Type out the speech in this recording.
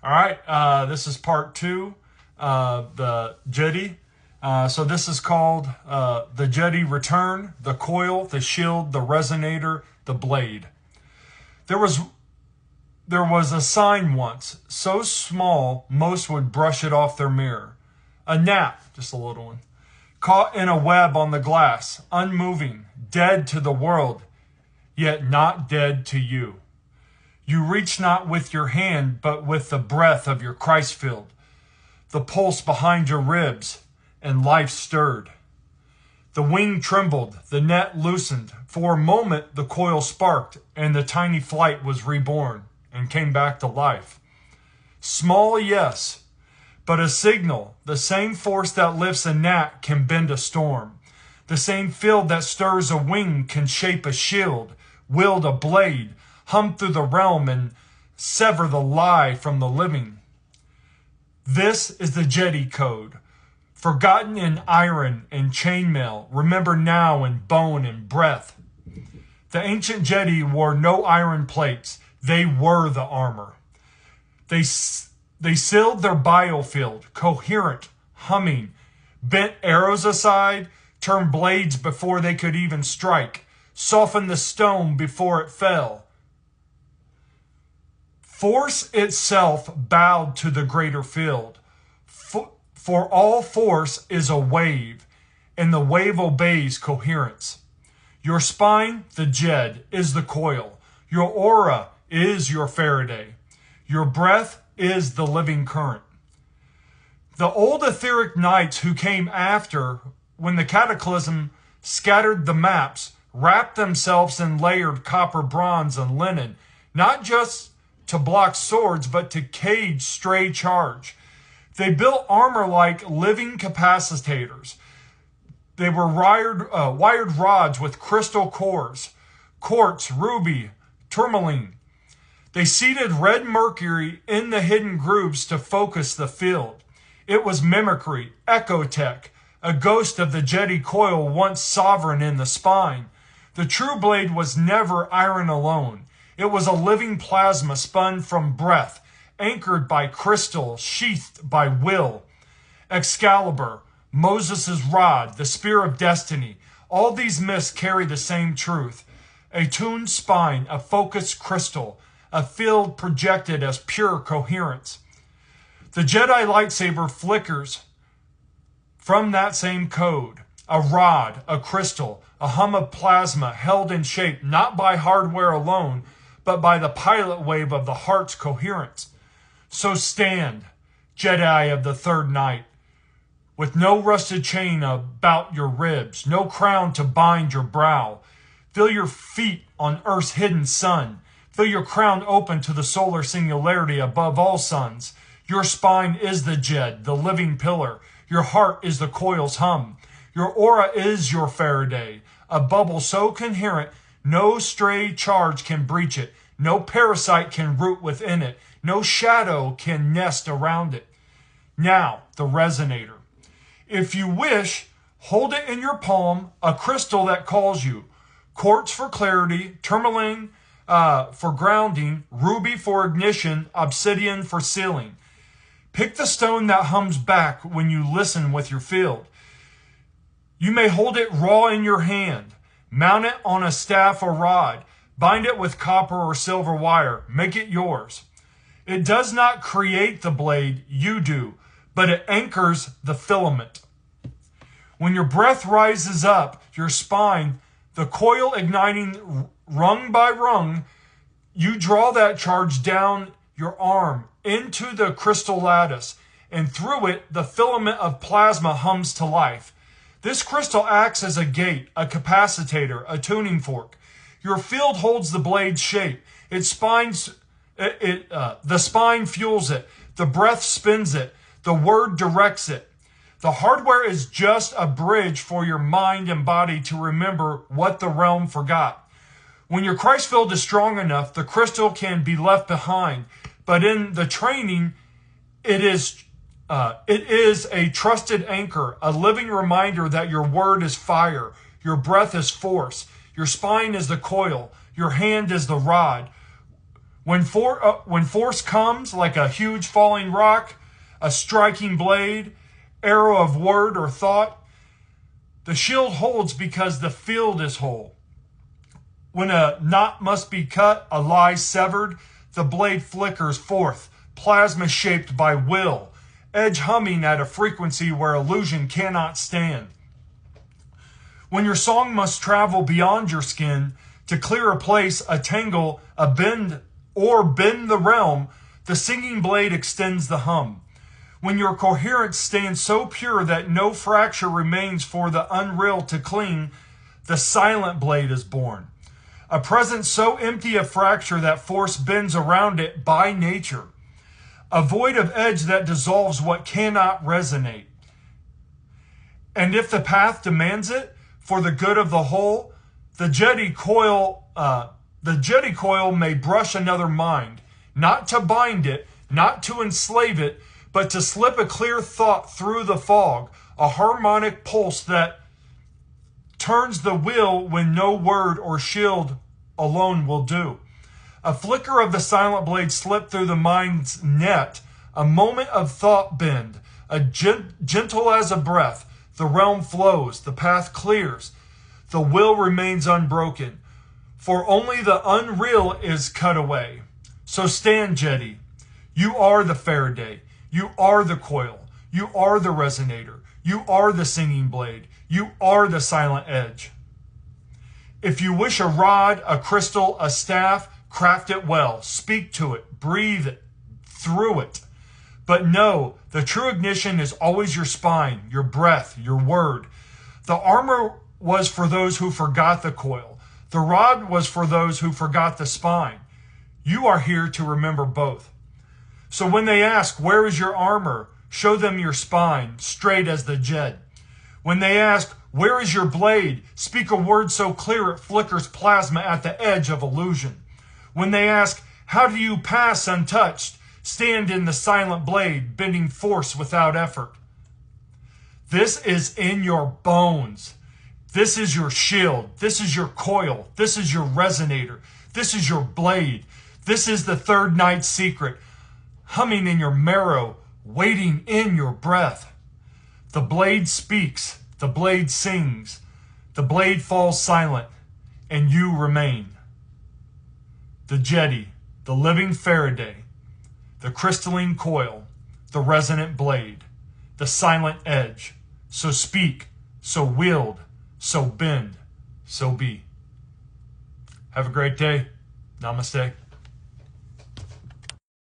All right, this is part 2 of the Djedi. So this is called the Djedi Return, the Coil, the Shield, the Resonator, the Blade. There was a sign once, so small most would brush it off their mirror. A gnat, just a little one, caught in a web on the glass, unmoving, dead to the world, yet not dead to you. You reach not with your hand, but with the breath of your Christ-filled, the pulse behind your ribs, and life stirred. The wing trembled, the net loosened. For a moment, the coil sparked, and the tiny flight was reborn and came back to life. Small, yes, but a signal. The same force that lifts a gnat can bend a storm. The same field that stirs a wing can shape a shield, wield a blade, hum through the realm and sever the lie from the living. This is the Djedi code, forgotten in iron and chainmail, remembered now in bone and breath. The ancient Djedi wore no iron plates. They were the armor. They sealed their biofield, coherent, humming, bent arrows aside, turned blades before they could even strike, softened the stone before it fell. Force itself bowed to the greater field. For all force is a wave, and the wave obeys coherence. Your spine, the Djed, is the coil. Your aura is your Faraday. Your breath is the living current. The old etheric knights who came after, when the cataclysm scattered the maps, wrapped themselves in layered copper, bronze, and linen, not just to block swords, but to cage stray charge. They built armor like living capacitors. They were wired rods with crystal cores, quartz, ruby, tourmaline. They seeded red mercury in the hidden grooves to focus the field. It was mimicry, echotech, a ghost of the Djedi coil once sovereign in the spine. The true blade was never iron alone. It was a living plasma spun from breath, anchored by crystal, sheathed by will. Excalibur, Moses' rod, the spear of destiny, all these myths carry the same truth. A tuned spine, a focused crystal, a field projected as pure coherence. The Djedi lightsaber flickers from that same code. A rod, a crystal, a hum of plasma held in shape not by hardware alone, but by the pilot wave of the heart's coherence. So stand, Djedi of the third night, with no rusted chain about your ribs, no crown to bind your brow. Feel your feet on Earth's hidden sun. Feel your crown open to the solar singularity above all suns. Your spine is the Djed, the living pillar. Your heart is the coil's hum. Your aura is your Faraday, a bubble so coherent no stray charge can breach it. No parasite can root within it. No shadow can nest around it. Now, the resonator. If you wish, hold it in your palm, a crystal that calls you. Quartz for clarity, tourmaline for grounding, ruby for ignition, obsidian for sealing. Pick the stone that hums back when you listen with your field. You may hold it raw in your hand. Mount it on a staff or rod. Bind it with copper or silver wire. Make it yours. It does not create the blade, you do, but it anchors the filament. When your breath rises up your spine, the coil igniting rung by rung, you draw that charge down your arm into the crystal lattice, and through it, the filament of plasma hums to life. This crystal acts as a gate, a capacitator, a tuning fork. Your field holds the blade's shape. The spine fuels it. The breath spins it. The word directs it. The hardware is just a bridge for your mind and body to remember what the realm forgot. When your Christ field is strong enough, the crystal can be left behind. But in the training, it is a trusted anchor, a living reminder that your word is fire, your breath is force, your spine is the coil, your hand is the rod. When force comes like a huge falling rock, a striking blade, arrow of word or thought, the shield holds because the field is whole. When a knot must be cut, a lie severed, the blade flickers forth, plasma shaped by will, edge humming at a frequency where illusion cannot stand. When your song must travel beyond your skin to clear a place, a tangle, a bend, or bend the realm, the singing blade extends the hum. When your coherence stands so pure that no fracture remains for the unreal to cling, the silent blade is born. A presence so empty of fracture that force bends around it by nature. A void of edge that dissolves what cannot resonate. And if the path demands it, for the good of the whole, the Djedi coil may brush another mind, not to bind it, not to enslave it, but to slip a clear thought through the fog, a harmonic pulse that turns the wheel when no word or shield alone will do. A flicker of the silent blade slip through the mind's net, a moment of thought bend, gentle as a breath. The realm flows, the path clears, the will remains unbroken, for only the unreal is cut away. So stand, Djedi. You are the Faraday. You are the coil. You are the resonator. You are the singing blade. You are the silent edge. If you wish a rod, a crystal, a staff, craft it well. Speak to it. Breathe it. Through it. But know, the true ignition is always your spine, your breath, your word. The armor was for those who forgot the coil. The rod was for those who forgot the spine. You are here to remember both. So when they ask, where is your armor? Show them your spine, straight as the Djed. When they ask, where is your blade? Speak a word so clear it flickers plasma at the edge of illusion. When they ask, how do you pass untouched? Stand in the silent blade, bending force without effort. This is in your bones. This is your shield. This is your coil. This is your resonator. This is your blade. This is the third night's secret, humming in your marrow, waiting in your breath. The blade speaks. The blade sings. The blade falls silent, and you remain. The Djedi, the living Faraday, the crystalline coil, the resonant blade, the silent edge. So speak, so wield, so bend, so be. Have a great day. Namaste.